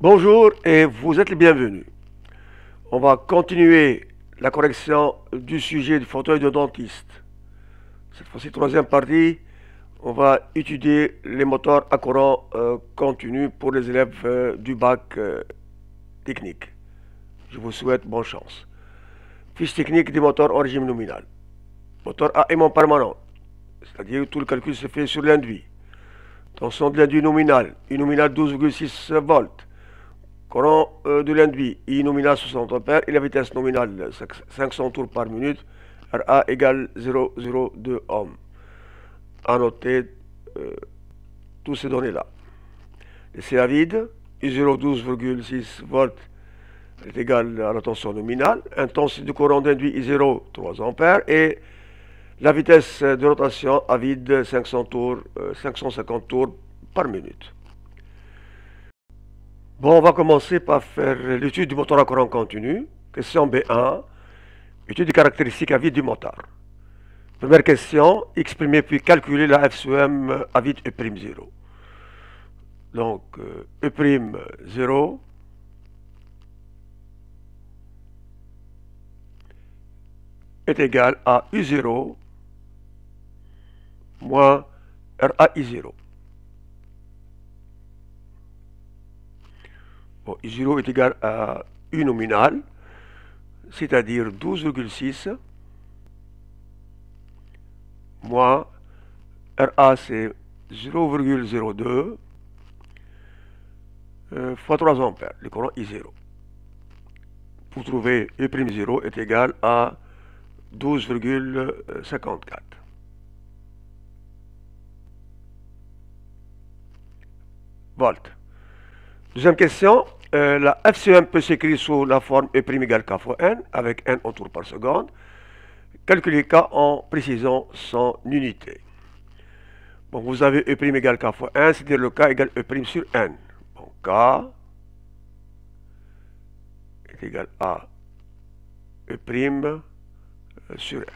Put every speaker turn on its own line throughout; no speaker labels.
Bonjour et vous êtes les bienvenus. On va continuer la correction du sujet du fauteuil de dentiste. Cette fois-ci, troisième partie, on va étudier les moteurs à courant continu pour les élèves du bac technique. Je vous souhaite bonne chance. Fiche technique des moteurs en régime nominal. Moteur à aimant permanent, c'est-à-dire tout le calcul se fait sur l'induit. Tension de l'induit nominal, I nominal 12,6 volts. Courant de l'induit, I nominal 60 ampères et la vitesse nominale 500 tours par minute, RA égale 0,02 ohm. À noter toutes ces données-là. Le CA vide, I0 12,6 volts est égal à la tension nominale. Intensité du courant d'induit I0 3 ampères et la vitesse de rotation à vide 550 tours par minute. Bon, on va commencer par faire l'étude du moteur à courant continu. Question B1. Étude des caractéristiques à vide du moteur. Première question. Exprimer puis calculer la FCM à vide E'0. Donc, E'0 est égal à U0 moins RAI0. Bon, I0 est égal à U nominal, c'est-à-dire 12,6 moins RA c'est 0,02 fois 3 ampères, le courant I0. Pour trouver E'0 est égal à 12,54. Volts. Deuxième question. La FCM peut s'écrire sous la forme E' égale K fois N, avec N en tours par seconde. Calculez K en précisant son unité. Bon, vous avez E' égale K fois N, c'est-à-dire le K égale E' sur N. Bon, K est égal à E' sur N.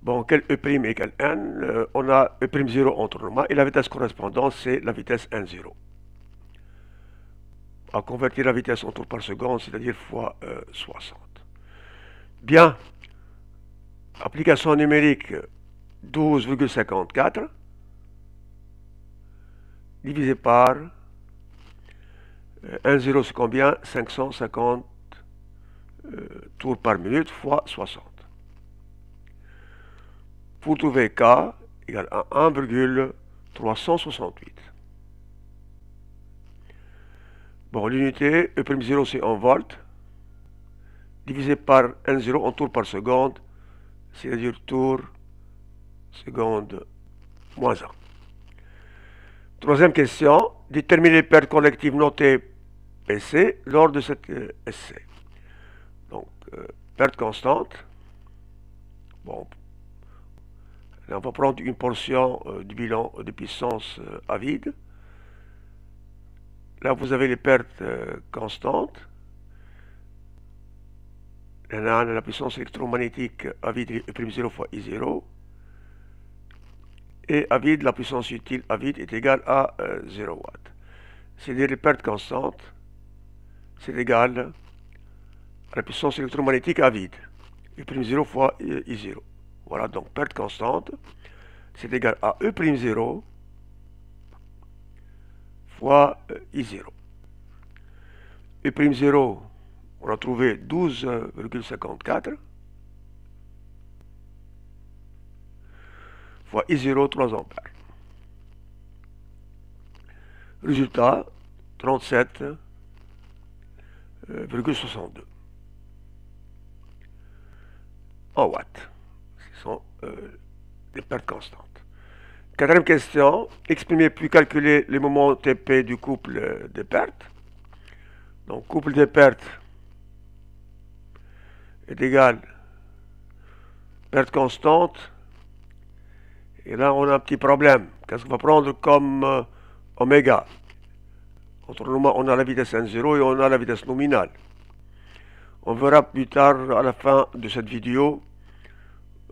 Bon, quel E' égale N? On a E'0 en tournement et la vitesse correspondante, c'est la vitesse N0. À convertir la vitesse en tours par seconde, c'est-à-dire fois 60. Bien. Application numérique 12,54 divisé par 1,0 c'est combien? 550 tours par minute fois 60. Pour trouver K égale à 1,368. Bon, l'unité E'0 c'est en volts, divisé par 1,0 en tours par seconde, c'est-à-dire tours seconde moins 1. Troisième question, déterminer les pertes collectives notées PC lors de cet essai. Donc, perte constante. Bon, là, on va prendre une portion du bilan de puissance à vide. Là, vous avez les pertes constantes. Là, la puissance électromagnétique à vide E'0 fois I0. Et à vide, la puissance utile à vide est égale à 0 watts. C'est-à-dire les pertes constantes, c'est égal à la puissance électromagnétique à vide. E'0 fois I0. Voilà, donc perte constante, c'est égal à E'0 fois I0. E'0, on a trouvé 12,54 fois I0, 3 ampères. Résultat, 37,62 en watts. Ce sont des pertes constantes. Quatrième question, exprimer puis calculer les moments TP du couple des pertes. Donc, couple des pertes est égal perte constante. Et là, on a un petit problème. Qu'est-ce qu'on va prendre comme oméga? Autrement, on a la vitesse N0 et on a la vitesse nominale. On verra plus tard, à la fin de cette vidéo,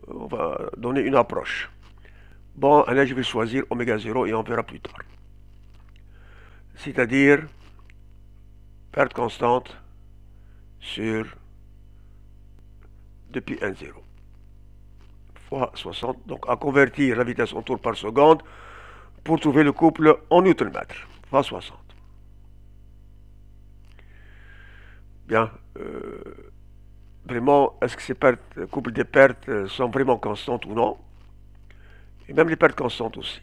on va donner une approche. Bon, là, je vais choisir oméga 0 et on verra plus tard. c'est-à-dire perte constante sur depuis 1,0 fois 60. Donc à convertir la vitesse en tours par seconde pour trouver le couple en Newton-mètre fois 60. Bien. Vraiment, est-ce que ces couples de pertes sont vraiment constantes ou non? Et même les pertes constantes aussi.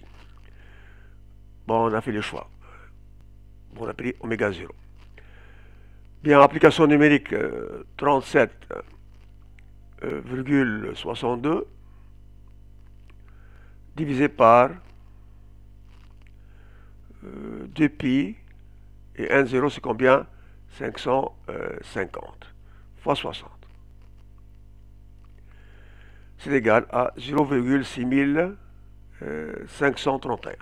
Bon, on a fait le choix. Bon, on a pris oméga 0. Bien, application numérique 37,62 divisé par 2pi et 1,0 c'est combien? 550 fois 60. C'est égal à 0,6531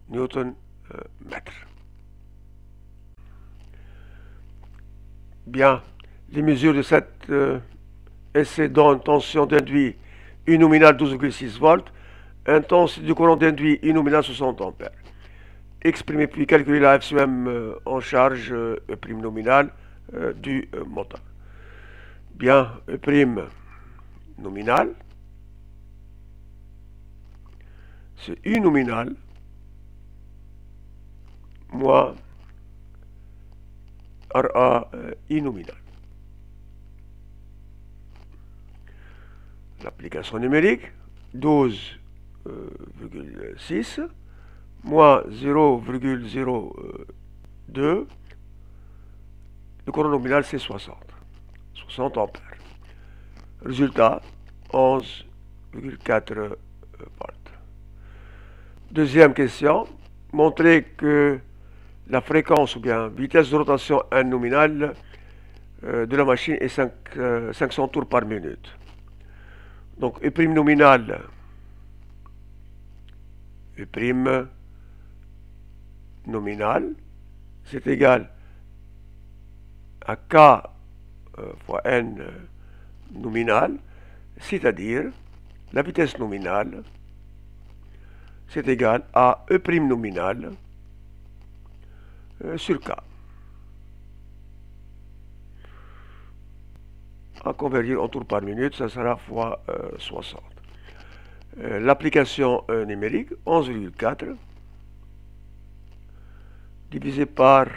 Newton mètre. Bien, les mesures de cet essai donnent une tension d'induit U nominale 12,6 volts, intensité du courant d'induit U nominale 60 ampères. Exprimer puis calculer la FCM en charge E' nominale du moteur. Bien, E' nominal, c'est U nominal moins RA I nominal. L'application numérique, 12,6 moins 0,02. Le courant nominal, c'est 60 ampères. Résultat, 11,4 volts. Deuxième question, montrer que la fréquence ou bien vitesse de rotation N nominale de la machine est 500 tours par minute. Donc E' nominal, E' nominal, c'est égal à K fois N nominal, c'est-à-dire la vitesse nominale, c'est égal à E' nominal sur K. À convertir en tours par minute, ça sera fois 60. L'application numérique, 11,4 divisé par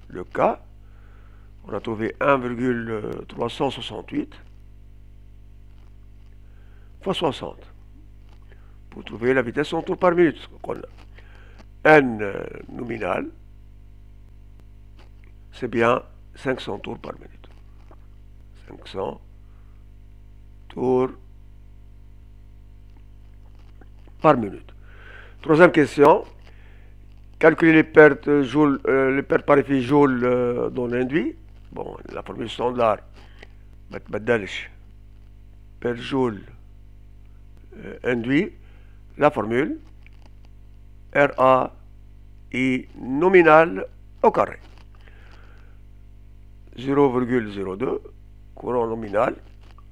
le K, on a trouvé 1,368 fois 60 pour trouver la vitesse en tours par minute. N nominal, c'est bien 500 tours par minute. 500 tours par minute. Troisième question. Calculer les pertes par effet Joule dans l'induit. Bon, la formule standard. Per Joule induit. La formule RAI nominal au carré. 0,02 courant nominal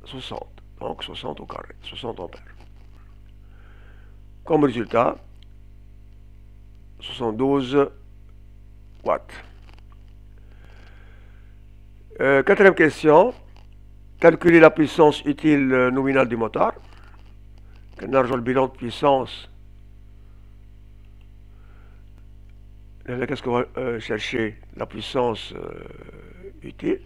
60. Donc 60 au carré. 60 ampères. Comme résultat, 72 watts. Quatrième question. Calculer la puissance utile nominale du moteur. Le bilan de puissance. Qu'est-ce qu'on va chercher? La puissance utile.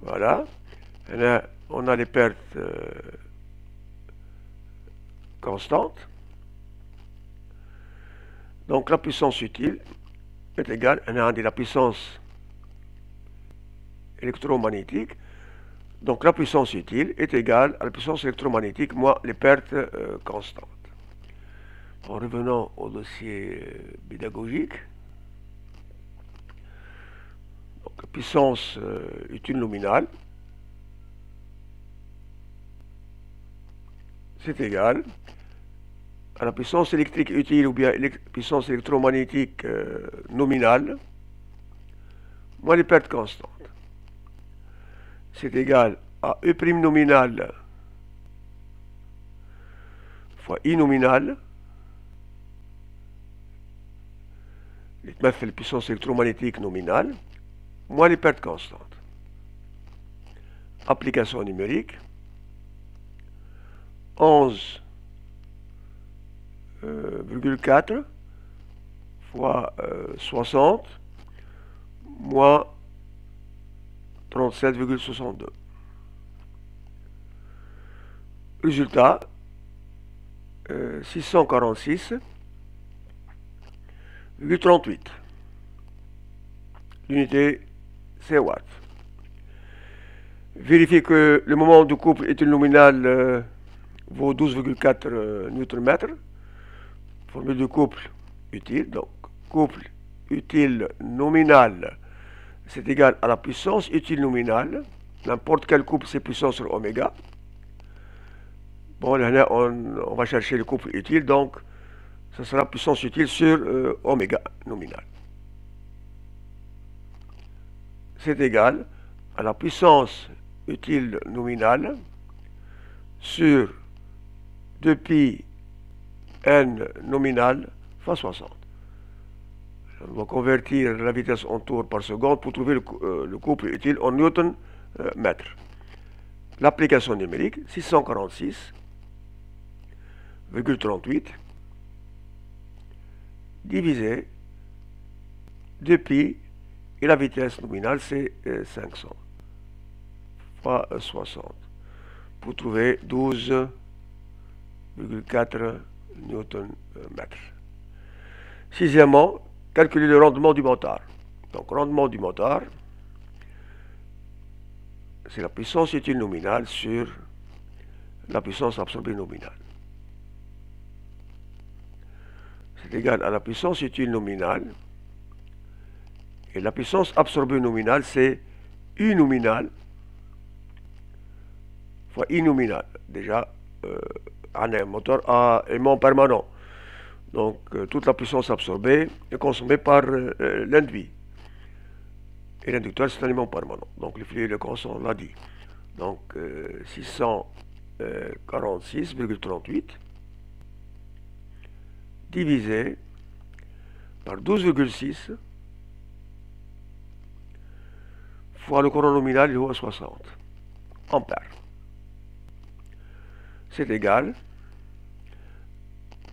Voilà. Et là, on a les pertes constantes. Donc la puissance utile est égale à la puissance électromagnétique. Donc la puissance utile est égale à la puissance électromagnétique moins les pertes constantes. En revenant au dossier pédagogique, donc puissance utile nominale, c'est égal à la puissance électrique utile ou bien puissance électromagnétique nominale moins les pertes constantes. C'est égal à E' nominal fois I nominal. La puissance électromagnétique nominale, moins les pertes constantes. Application numérique. 11,4 fois 60 moins 37,62. Résultat, 646,38. L'unité, c'est watts. Vérifiez que le moment du couple utile nominal vaut 12,4 Nm. Formule du couple utile. Donc, couple utile nominal, c'est égal à la puissance utile nominale. N'importe quel couple, c'est puissance sur oméga. Bon, là, on va chercher le couple utile, donc ça sera puissance utile sur oméga nominal. C'est égal à la puissance utile nominale sur 2pi n nominal fois 60. On va convertir la vitesse en tours par seconde pour trouver le couple utile en newton mètre. L'application numérique, 646,38 divisé 2pi et la vitesse nominale c'est 500 fois 60 pour trouver 12,4 Newton mètre. Sixièmement, calculer le rendement du moteur. Donc rendement du moteur, c'est la puissance utile nominale sur la puissance absorbée nominale. C'est égal à la puissance utile nominale. Et la puissance absorbée nominale, c'est U nominal fois I nominal. Déjà, un moteur à aimant permanent. Donc, toute la puissance absorbée est consommée par l'induit. Et l'inducteur, c'est un aimant permanent. Donc, le fluide est constant, on l'a dit. Donc, 646,38 divisé par 12,6 fois le courant nominal, il est à 60 ampères. C'est égal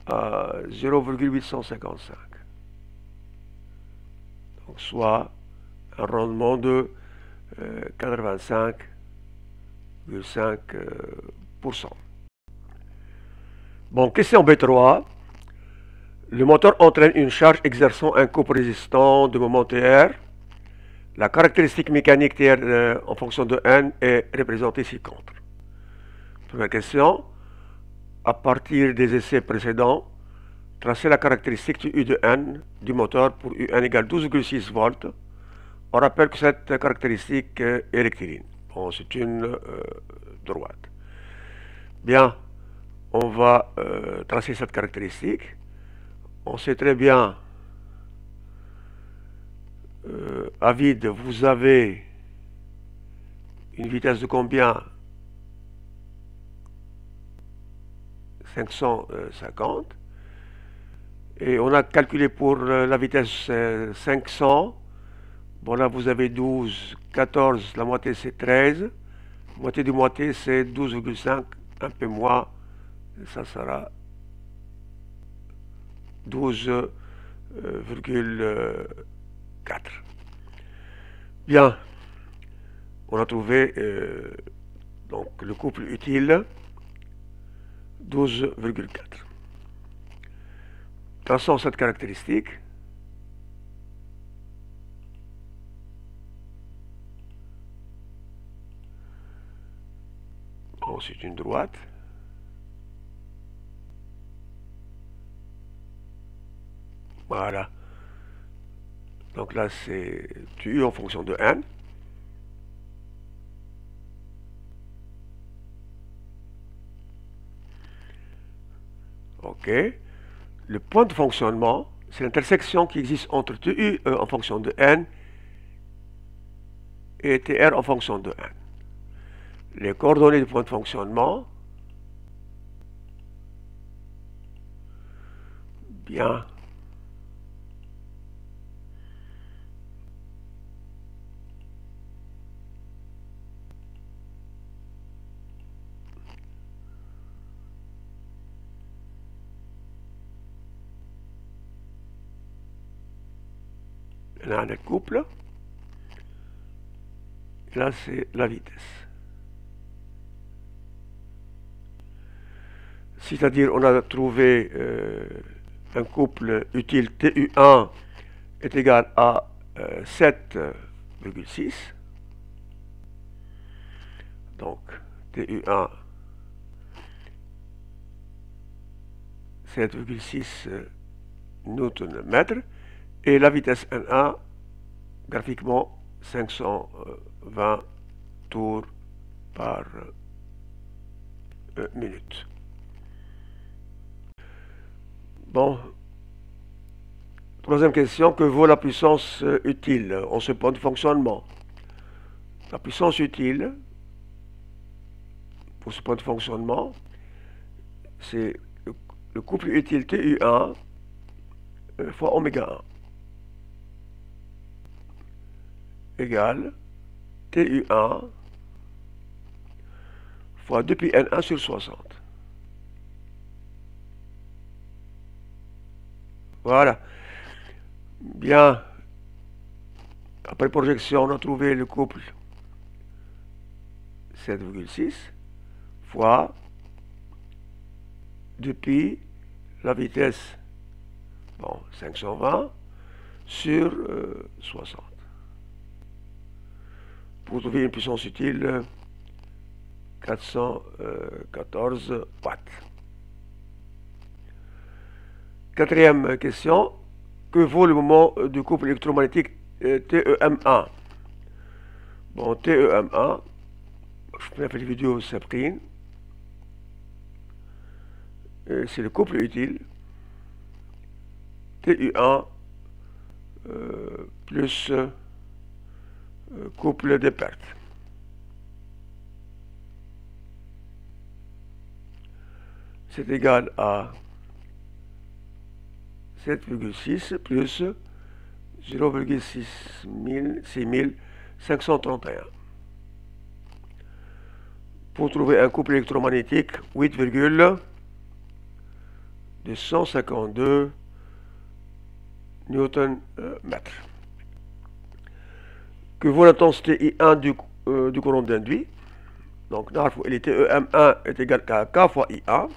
à 0,855. Donc, soit un rendement de 85,5%. Bon, question B3. Le moteur entraîne une charge exerçant un couple résistant de moment TR. La caractéristique mécanique TR en fonction de N est représentée ci-contre. Première question. À partir des essais précédents, tracez la caractéristique du U de N du moteur pour UN égale 12,6 volts. On rappelle que cette caractéristique est rectiligne. Bon, c'est une droite. Bien, on va tracer cette caractéristique. On sait très bien, à vide, vous avez une vitesse de combien? 550. Et on a calculé pour la vitesse 500. Bon, là, vous avez 12, 14, la moitié c'est 13. Moitié du moitié c'est 12,5, un peu moins. Ça sera 12,4. Bien, on a trouvé donc le couple utile 12,4. Traçons cette caractéristique. Bon, c'est une droite. Voilà. Donc là, c'est U en fonction de N. OK. Le point de fonctionnement, c'est l'intersection qui existe entre TU en fonction de N et TR en fonction de N. Les coordonnées du point de fonctionnement Bien. Là, on a le couple. Et là, c'est la vitesse. C'est-à-dire, on a trouvé un couple utile TU1 est égal à 7,6. Donc, TU1, 7,6 Newton-mètre. Et la vitesse N1, graphiquement, 520 tours par minute. Bon. Troisième question, que vaut la puissance utile en ce point de fonctionnement? La puissance utile, pour ce point de fonctionnement, c'est le couple utile TU1 fois oméga 1 égale TU1 fois 2 pi N1 sur 60. Voilà. Bien. Après projection, on a trouvé le couple 7,6 fois 2 pi la vitesse, bon, 520 sur 60. Pour trouver une puissance utile, 414 watts. Quatrième question, que vaut le moment du couple électromagnétique TEM1? Bon, TEM1, je peux faire une vidéo Sabrine, c'est le couple utile TU1 plus couple de pertes. C'est égal à 7,6 plus 0,6531. Pour trouver un couple électromagnétique, 8,252 Newton-mètre. Que vaut l'intensité I1 du courant d'induit? Donc, il était EM1 est égal à K fois I1,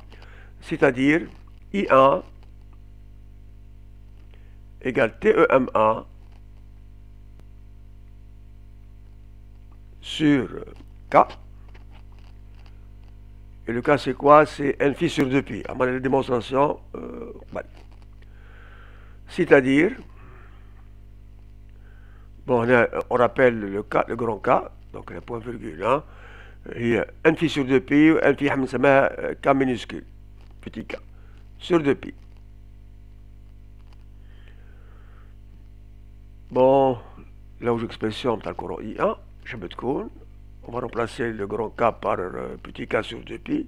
c'est-à-dire I1 égale TEM1 sur K. Et le K, c'est quoi? C'est N phi sur 2pi. À ma démonstration, voilà. C'est-à-dire, bon, on rappelle le K, le grand K, donc le point virgule, hein. Il y a N phi sur 2pi, N phi, K minuscule, petit K, sur 2pi. Bon, là où j'expression dans le courant I1, je me trouve, on va remplacer le grand K par petit K sur 2pi.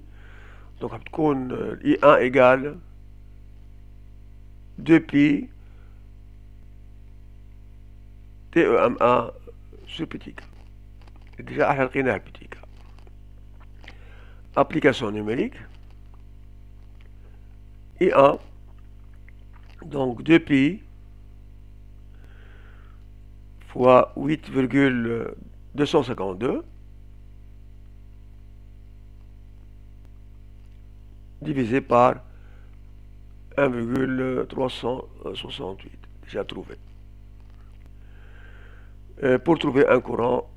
Donc, I1 égale 2pi TEM1 sur petit K. Et déjà, on a le petit K. Application numérique. I1, donc 2pi fois 8,252 divisé par 1,368, déjà trouvé. Pour trouver un courant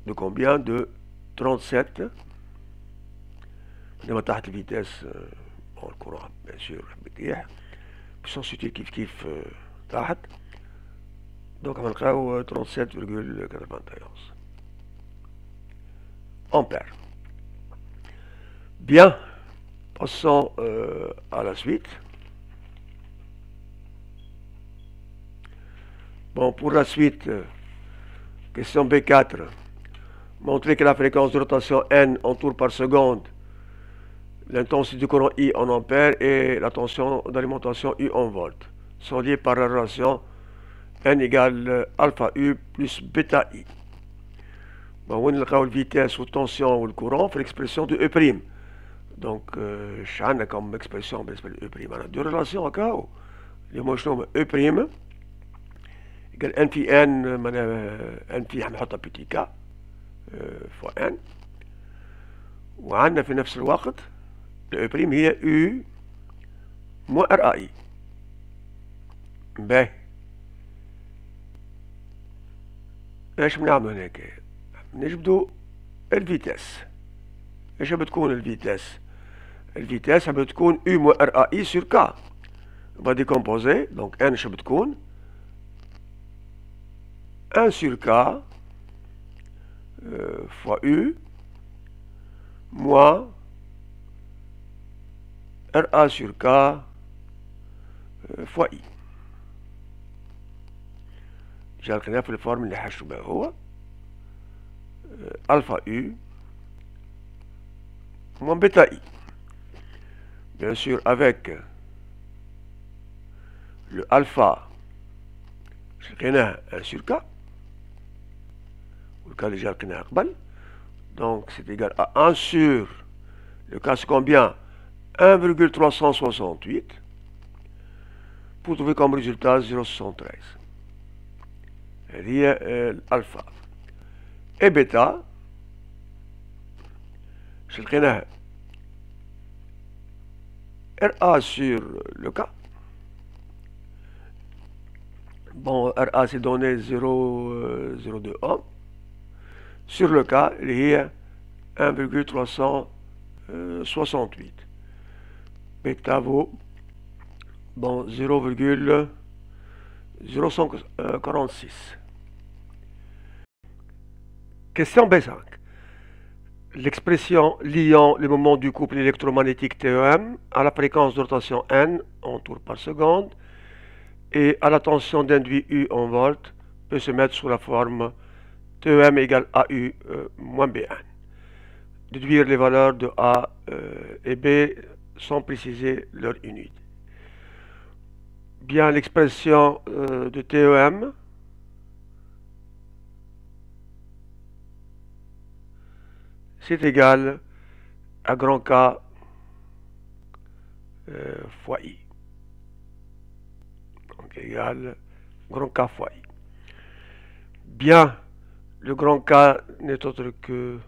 de combien? De 37. لما تحت الفيتاس الكرة bien sûr بتطيح puissance utile كيف تحت. Donc غنلقاو 37,91 ampères. Bien, passons à la suite. Bon, pour la suite, question B4. Montrer que la fréquence de rotation n en tours par seconde l'intensité du courant I en ampères et la tension d'alimentation U en volts sont liés par la relation N égale alpha U plus bêta I. وين نلقاو الفيتاس والتونسيون والكورون في l'expression de E'. دونك اش عندنا كوم اكسبرسيون بالنسبه ل E'؟ عندنا دو ريلاسيون هكاو اللي هما شنو هما E' يقال ان في ان، معناها ان في نحطها بيتي كا فوا ان، وعندنا في نفس الوقت ال E' هي U موان ار اي. باهي ايش بنعملو هناك؟ نجبدو الفيتاس. ايش بتكون الفيتاس؟ الفيتاس بتكون U موان ار اي سور كا. va décomposer, donc n ايش بتكون 1 sur k fois U moins RA sur K fois I. جالقناها في الفورم اللي حشو بها هو alpha U moins bêta I. Bien sûr avec le alpha جالقناها 1 sur K, le cas déjà لقيناها قبل, donc c'est égal à 1 sur le cas c'est combien 1,368 pour trouver comme résultat 0,73. هذه الألفا. et بيتا لقيناها RA sur le cas. Bon, RA c'est donné 0,02 ohm. Sur le cas, il y a 1,368. Bêta vaut bon, 0,046. Question B5. L'expression liant le moment du couple électromagnétique TEM à la fréquence de rotation N en tours par seconde et à la tension d'induit U en volts peut se mettre sous la forme TEM égale AU moins B1. Déduire les valeurs de A et B sans préciser leur unité. Bien, l'expression de TEM c'est égal à grand K fois I. Donc égal grand K fois I. Bien, le grand K n'est autre que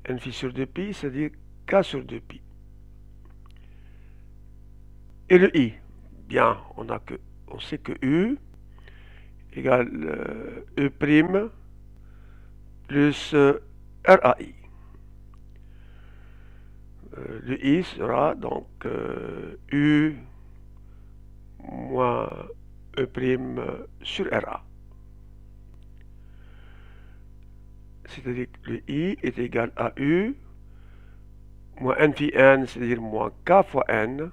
n phi sur 2pi, c'est-à-dire K sur 2pi. Et le I, bien, on sait que U égale E' plus RAI. Le I sera donc U moins E' sur RA. C'est-à-dire que le I est égal à U moins n phi n, c'est-à-dire moins K fois n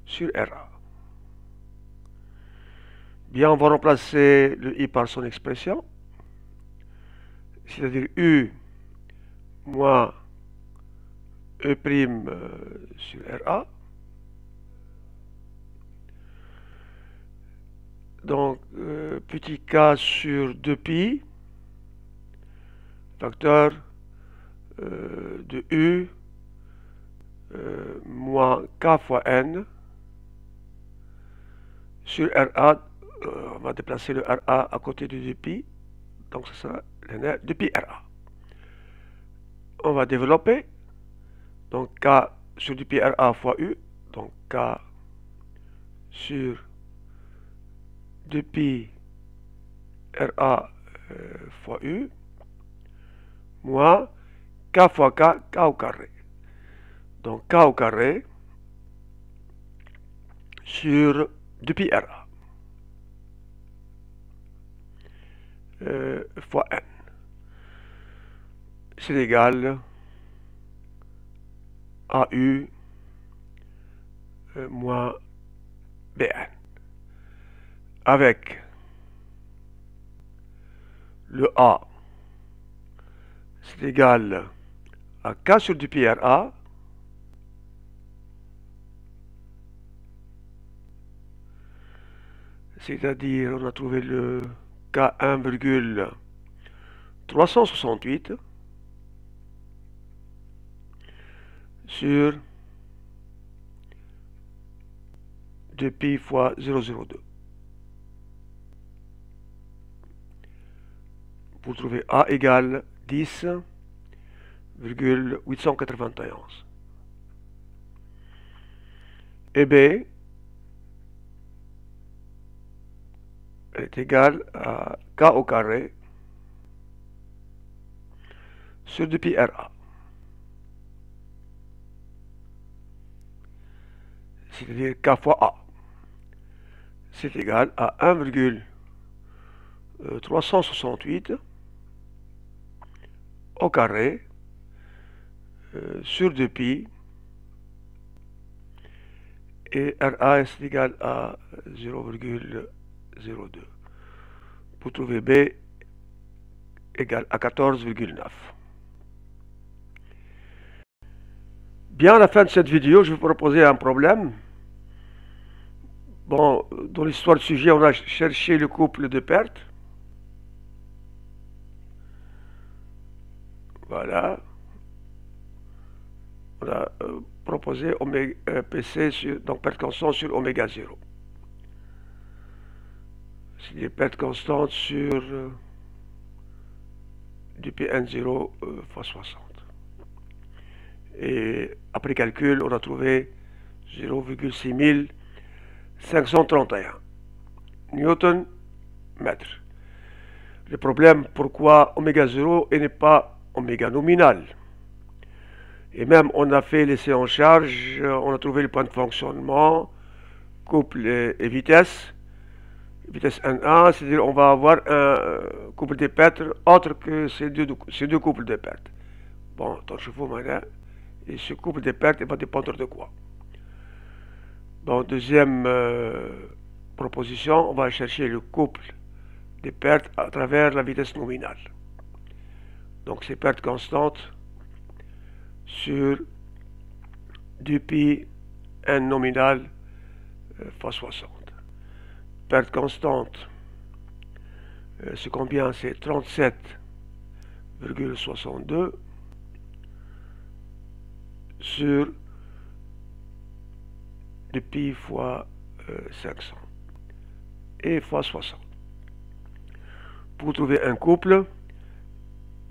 sur RA. Bien, on va remplacer le I par son expression, c'est-à-dire U moins E' sur RA. Donc, petit k sur 2pi, facteur de U moins k fois n sur RA. On va déplacer le RA à côté de 2pi, donc ce sera 2pi RA. On va développer, donc k sur 2pi RA fois U, donc k sur 2pi RA fois U, moins K fois K, K au carré. Donc K au carré sur 2pi RA fois N. C'est égal à U moins Bn. Avec le A, c'est égal à K sur du pi RA, c'est-à-dire on a trouvé le K1,368 sur 2pi fois 0,02. Pour trouver A égale 10,891. Et B est égal à K au carré sur 2pi RA. C'est-à-dire K fois A. C'est égal à 1,368 au carré sur 2pi, et RA est égal à 0,02. Pour trouver B égale à 14,9. Bien, à la fin de cette vidéo, je vais vous proposer un problème. Bon, dans l'histoire du sujet, on a cherché le couple de pertes. Voilà. On a proposé PC sur, donc perte constante sur oméga 0. C'est-à-dire perte constante sur du Pn0 fois 60. Et après calcul, on a trouvé 0,6531 Newton mètre. Le problème, pourquoi oméga 0 et n'est pas oméga nominal? Et même, on a fait l'essai en charge, on a trouvé le point de fonctionnement, couple et vitesse N1, c'est-à-dire on va avoir un couple de pertes autre que ces deux couples de pertes. Bon, ton chevaux maintenant, et ce couple de pertes va dépendre de quoi? Bon, deuxième proposition, on va chercher le couple des pertes à travers la vitesse nominale. Donc c'est pertes constantes sur 2pi n nominal fois 60. Perte constante, c'est combien? C'est 37,62 sur 2pi fois 500 et fois 60. Pour trouver un couple,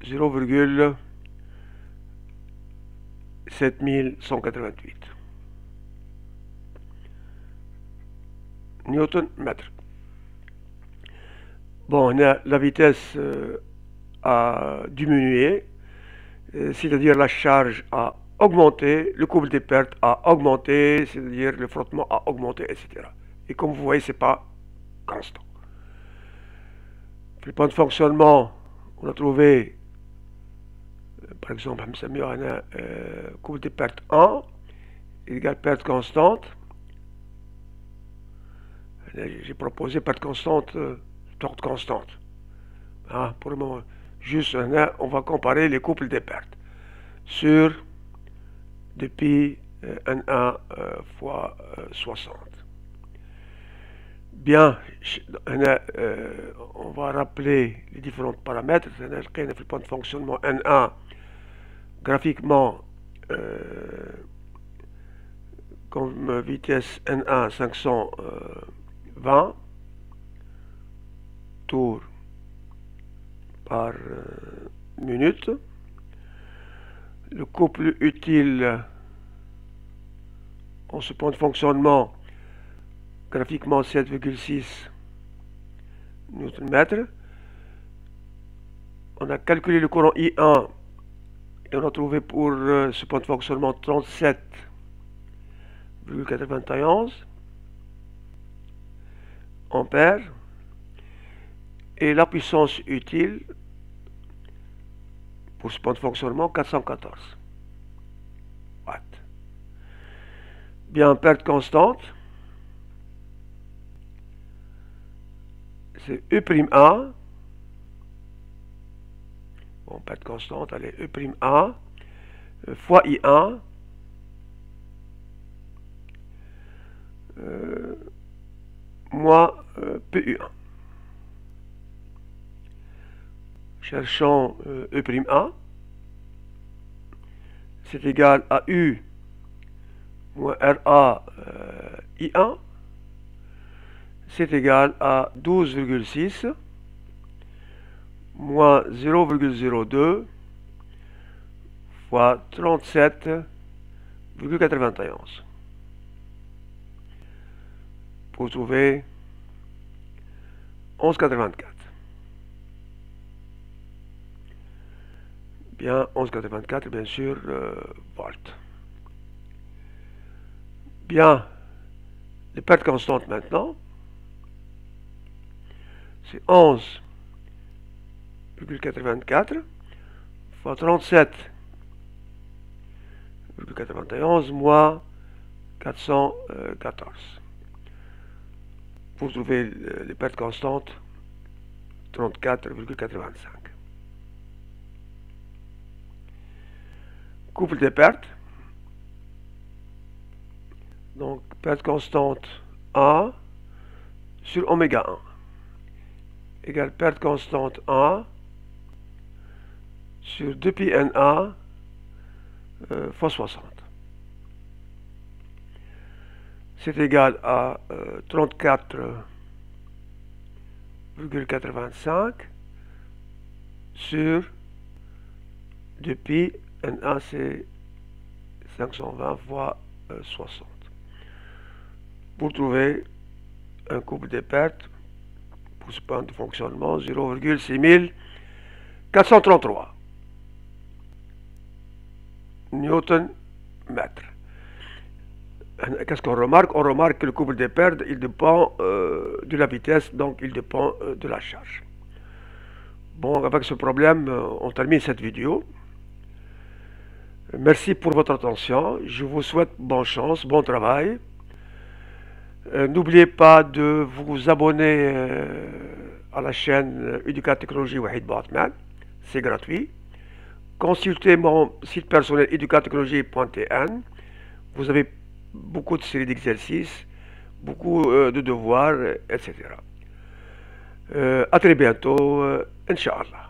0,7188 Newton mètre. Bon, la vitesse a diminué, c'est-à-dire la charge a augmenté, le couple des pertes a augmenté, c'est-à-dire le frottement a augmenté, etc. Et comme vous voyez, c'est pas constant. Le point de fonctionnement, on a trouvé, par exemple, couple des pertes 1 égale perte constante. J'ai proposé perte constante, torte constante. Hein, pour le moment, juste on va comparer les couples des pertes sur depuis N1 fois 60. Bien, on va rappeler les différents paramètres. Le point de fonctionnement N1 graphiquement comme vitesse N1 520 tours par minute. Le couple utile en ce point de fonctionnement graphiquement 7,6 Nm. On a calculé le courant I1 et on a trouvé pour ce point de fonctionnement 37,91 ampères, et la puissance utile pour ce point de fonctionnement 414 watts. Bien, perte constante, c'est E'1. Bon, perte constante, allez, E'1 fois I1 moins PU1. Cherchons E'1. C'est égal à U moins RA I1. C'est égal à 12,6 moins 0,02 fois 37,91. Pour trouver 11,84. Bien, 11,84, bien sûr, volts. Bien, les pertes constantes maintenant, c'est 11,84 fois 37,91 moins 414. Pour trouver les pertes constantes, 34,85. Couple des pertes. Donc, perte constante A sur oméga 1 égale perte constante A sur 2πNA fois 60. C'est égal à 34,85 sur 2πNA, c'est 520 fois 60. Pour trouver un couple des pertes pour ce point de fonctionnement, 0,6433 Newton mètre. Qu'est-ce qu'on remarque? On remarque que le couple des pertes, il dépend de la vitesse, donc il dépend de la charge. Bon, avec ce problème, on termine cette vidéo. Merci pour votre attention. Je vous souhaite bonne chance, bon travail. N'oubliez pas de vous abonner à la chaîne Educat Technologie Wahid Bouatman. C'est gratuit. Consultez mon site personnel educatechnologie.tn. Vous avez beaucoup de séries d'exercices, beaucoup de devoirs, etc. À très bientôt, Inch'Allah.